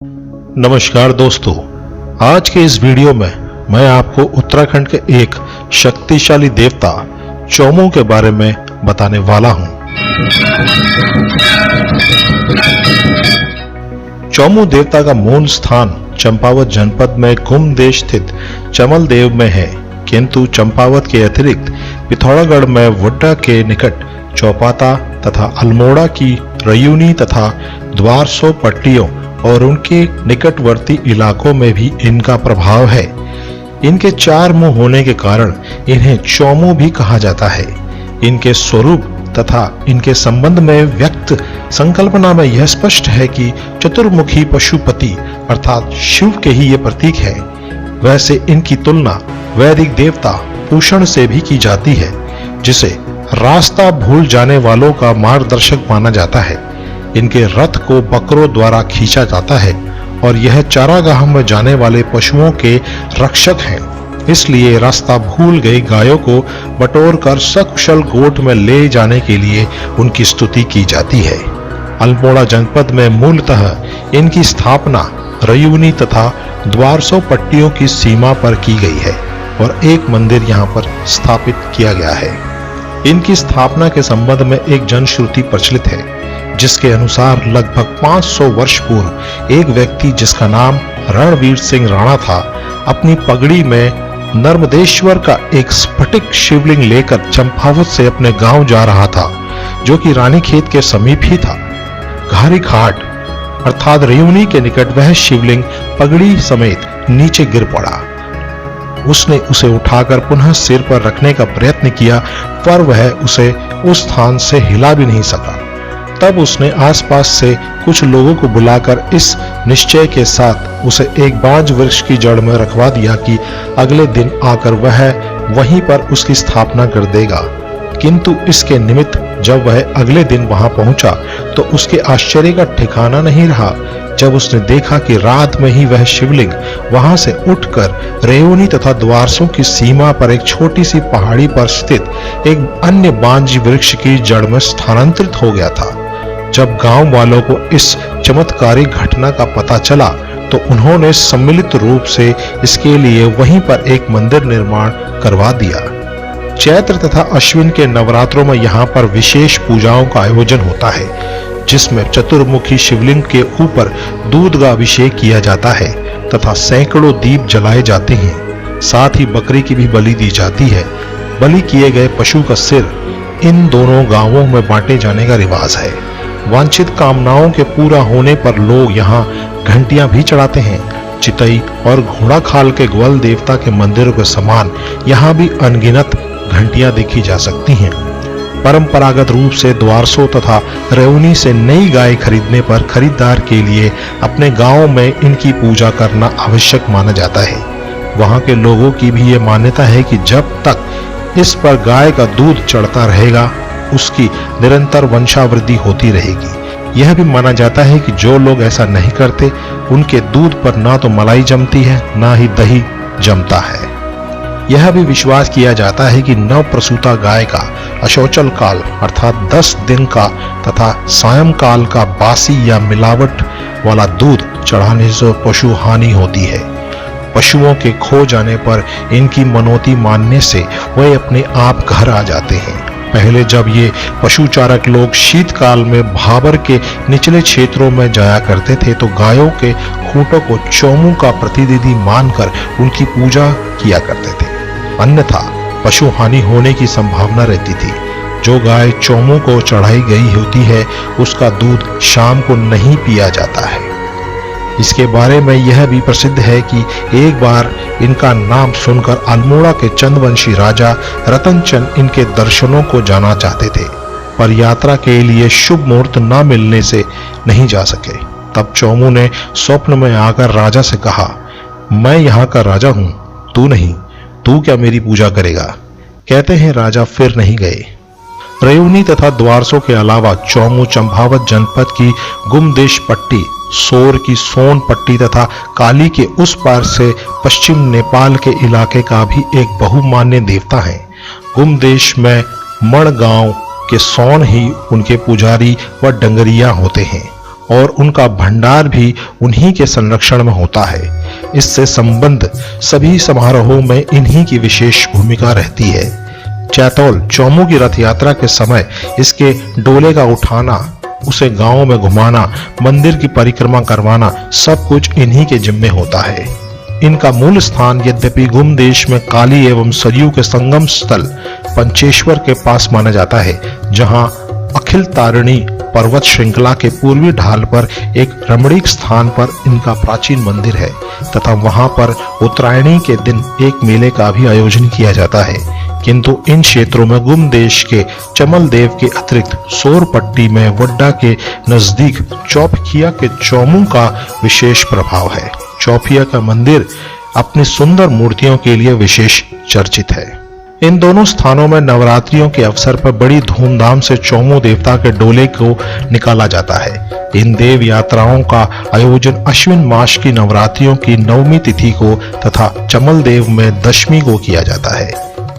नमस्कार दोस्तों, आज के इस वीडियो में मैं आपको उत्तराखंड के एक शक्तिशाली देवता चौमू के बारे में बताने वाला हूं। चौमू देवता का मूल स्थान चंपावत जनपद में गुम देश स्थित चमल देव में है, किंतु चंपावत के अतिरिक्त पिथौरागढ़ में वुड्डा के निकट चौपाता तथा अल्मोड़ा की रयूनी तथा द्वारसो पट्टियों और उनके निकटवर्ती इलाकों में भी इनका प्रभाव है। इनके चार मुंह होने के कारण इन्हें चौमू भी कहा जाता है। इनके स्वरूप तथा इनके संबंध में व्यक्त संकल्पना में यह स्पष्ट है कि चतुर्मुखी पशुपति अर्थात शिव के ही ये प्रतीक है। वैसे इनकी तुलना वैदिक देवता पूषण से भी की जाती है, जिसे रास्ता भूल जाने वालों का मार्गदर्शक माना जाता है। इनके रथ को बकरों द्वारा खींचा जाता है और यह चारागाह में जाने वाले पशुओं के रक्षक हैं। इसलिए रास्ता भूल गई गायों को बटोर कर सकुशल गोठ में ले जाने के लिए उनकी स्तुति की जाती है। अल्मोड़ा जनपद में मूलतः इनकी स्थापना रयूनी तथा द्वारसो पट्टियों की सीमा पर की गई है और एक मंदिर यहाँ पर स्थापित किया गया है। इनकी स्थापना के संबंध में एक जनश्रुति प्रचलित है, जिसके अनुसार लगभग 500 वर्ष पूर्व एक व्यक्ति जिसका नाम रणवीर सिंह राणा था, अपनी पगड़ी में नर्मदेश्वर का एक स्फटिक शिवलिंग लेकर चंपावत से अपने गांव जा रहा था, जो कि रानीखेत के समीप ही था। घारी घाट अर्थात रयूनी के निकट वह शिवलिंग पगड़ी समेत नीचे गिर पड़ा। उसने उसे उठाकर पुनः सिर पर रखने का प्रयत्न किया, पर वह उसे उस स्थान से हिला भी नहीं सका। तब उसने आसपास से कुछ लोगों को बुलाकर इस निश्चय के साथ उसे एक बांज वृक्ष की जड़ में रखवा दिया कि अगले दिन आकर वह वहीं पर उसकी स्थापना कर देगा। किंतु इसके निमित्त जब वह अगले दिन वहां पहुंचा तो उसके आश्चर्य का ठिकाना नहीं रहा, जब उसने देखा कि रात में ही वह शिवलिंग वहां से उठकर रेवनी तथा द्वारसों की सीमा पर एक छोटी सी पहाड़ी पर स्थित एक अन्य बांज वृक्ष की जड़ में स्थानांतरित हो गया था। जब गांव वालों को इस चमत्कारिक घटना का पता चला तो उन्होंने सम्मिलित रूप से इसके लिए वहीं पर एक मंदिर निर्माण करवा दिया। चैत्र तथा अश्विन के नवरात्रों में यहाँ पर विशेष पूजाओं का आयोजन होता है, जिसमें चतुर्मुखी शिवलिंग के ऊपर दूध का अभिषेक किया जाता है तथा सैकड़ों दीप जलाए जाते हैं। साथ ही बकरी की भी बलि दी जाती है। बलि किए गए पशु का सिर इन दोनों गांवों में बांटे जाने का रिवाज है। वांछित कामनाओं के पूरा होने पर लोग यहाँ घंटियां भी चढ़ाते हैं। चितई और घोड़ा खाल के ग्वल देवता के मंदिरों के समान यहाँ भी अनगिनत घंटियां देखी जा सकती हैं। परंपरागत रूप से द्वारसो तथा रेवनी से नई गाय खरीदने पर खरीदार के लिए अपने गांव में इनकी पूजा करना आवश्यक माना जाता है। वहां के लोगों की भी ये मान्यता है कि जब तक इस पर गाय का दूध चढ़ता रहेगा, उसकी निरंतर वंशावृद्धि होती रहेगी। यह भी माना जाता है कि जो लोग ऐसा नहीं करते, उनके दूध पर ना तो मलाई जमती है, ना ही दही जमता है। यह भी विश्वास किया जाता है कि नव प्रसूता गाय का अशौचल काल अर्थात 10 दिन का तथा सायंकाल का बासी या मिलावट वाला दूध चढ़ाने से पशु हानि होती है। पशुओं के खो जाने पर इनकी मनौती मानने से वे अपने आप घर आ जाते हैं। पहले जब ये पशु चारक लोग शीतकाल में भाबर के निचले क्षेत्रों में जाया करते थे तो गायों के खूंटों को चौमू का प्रतिनिधि मानकर उनकी पूजा किया करते थे, अन्यथा पशु हानि होने की संभावना रहती थी। जो गाय चौमू को चढ़ाई गई होती है उसका दूध शाम को नहीं पिया जाता है। इसके बारे में यह भी प्रसिद्ध है कि एक बार इनका नाम सुनकर अल्मोड़ा के चंदवंशी राजा रतनचंद इनके दर्शनों को जाना चाहते थे, पर यात्रा के लिए शुभ मुहूर्त न मिलने से नहीं जा सके। तब चौमू ने स्वप्न में आकर राजा से कहा, मैं यहाँ का राजा हूँ, तू नहीं, तू क्या मेरी पूजा करेगा? कहते हैं राजा फिर नहीं गए। रेवनी तथा द्वारसों के अलावा चौमू चंपावत जनपद की गुमदेश पट्टी, सोर की सोन पट्टी तथा काली के उस पार से पश्चिम नेपाल के इलाके का भी एक बहुमान्य देवता है। गुमदेश में मण गांव के सोन ही उनके पुजारी व डंगरिया होते हैं। और उनका भंडार भी उन्हीं के संरक्षण में होता है। इससे संबंध सभी समारोहों में इन्हीं की विशेष भूमिका रहती है। चैतौल चौमू की रथ यात्रा के समय इसके डोले का उठाना, उसे गांव में घुमाना, मंदिर की परिक्रमा करवाना, सब कुछ इन्हीं के जिम्मे होता है। इनका मूल स्थान यद्यपि गुम देश में काली एवं सरयू के संगम स्थल पंचेश्वर के पास माना जाता है, जहां अखिल तारिणी पर्वत श्रृंखला के पूर्वी ढाल पर एक रमणीक स्थान पर इनका प्राचीन मंदिर है तथा वहां पर उत्तरायणी के दिन एक मेले का भी आयोजन किया जाता है। किंतु इन क्षेत्रों में गुम देश के चमल देव के अतिरिक्त सोरपट्टी में वड्डा के नजदीक चौपखिया के चौमू का विशेष प्रभाव है। चौपिया का मंदिर अपनी सुंदर मूर्तियों के लिए विशेष चर्चित है। इन दोनों स्थानों में नवरात्रियों के अवसर पर बड़ी धूमधाम से चौमू देवता के डोले को निकाला जाता है। इन देव यात्राओं का आयोजन अश्विन मास की नवरात्रियों की 9वीं तिथि को तथा चमल देव में 10वीं को किया जाता है।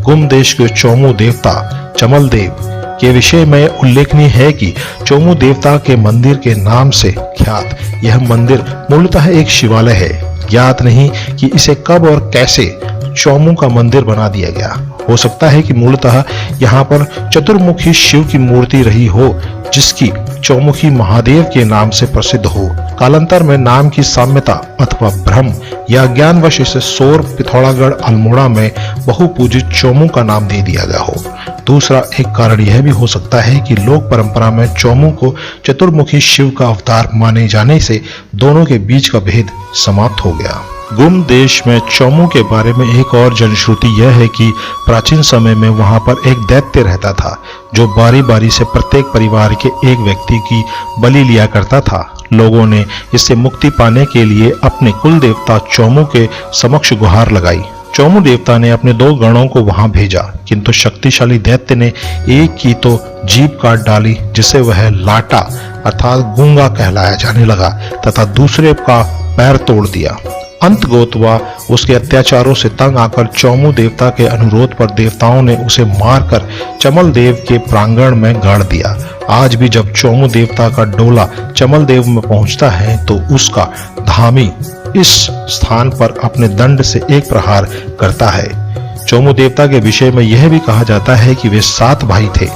गुम देश के चौमू देवता चमल देव के विषय में उल्लेखनीय है कि चौमू देवता के मंदिर के नाम से ख्यात यह मंदिर मूलतः एक शिवालय है। ज्ञात नहीं कि इसे कब और कैसे चौमू का मंदिर बना दिया गया। हो सकता है कि मूलतः यहाँ पर चतुर्मुखी शिव की मूर्ति रही हो, जिसकी चौमुखी महादेव के नाम से प्रसिद्ध हो। कालांतर में नाम की साम्यता अथवा भ्रम या ज्ञानवश इसे सोर पिथौरागढ़ अल्मोड़ा में बहुपूजित चौमू का नाम दे दिया गया हो। दूसरा एक कारण यह भी हो सकता है कि लोक परंपरा में चौमू को चतुर्मुखी शिव का अवतार माने जाने से दोनों के बीच का भेद समाप्त हो गया। गुम देश में चौमू के बारे में एक और जनश्रुति यह है कि प्राचीन समय में वहां पर एक दैत्य रहता था, जो बारी बारी से प्रत्येक परिवार के एक व्यक्ति की बलि लिया करता था। लोगों ने इससे मुक्ति पाने के लिए अपने कुल देवता चौमू के समक्ष गुहार लगाई। चौमू देवता ने अपने 2 गणों को वहां भेजा, किंतु शक्तिशाली दैत्य ने एक की तो जीभ काट डाली, जिसे वह लाटा अर्थात गूंगा कहलाया जाने लगा, तथा दूसरे का पैर तोड़ दिया। अंत गोतवा उसके अत्याचारों से तंग आकर चौमू देवता के अनुरोध पर देवताओं ने उसे मारकर चमल देव के प्रांगण में गाड़ दिया। आज भी जब चौमू देवता का डोला चमल देव में पहुंचता है तो उसका धामी इस स्थान पर अपने दंड से एक प्रहार करता है। चौमू देवता के विषय में यह भी कहा जाता है कि वे 7 भाई थे,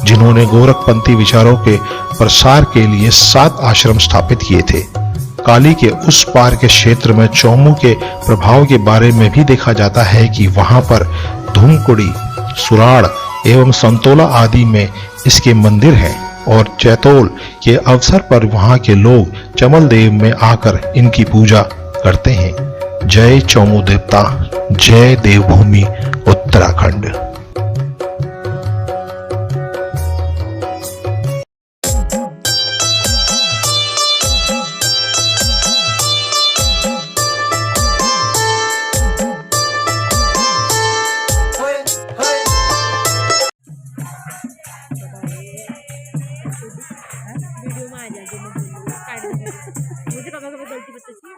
जिन्होंने गोरखपंथी विचारों के प्रसार के लिए 7 आश्रम स्थापित किए थे। काली के उस पार के क्षेत्र में चौमू के प्रभाव के बारे में भी देखा जाता है कि वहां पर धूमकुड़ी, सुराड़ एवं संतोला आदि में इसके मंदिर हैं और चैतौल के अवसर पर वहां के लोग चमल देव में आकर इनकी पूजा करते हैं। जय चौमू देवता, जय देवभूमि उत्तराखंड। वीडियो में आ जाएगी, मुझे कभी कभी गलती बताती है।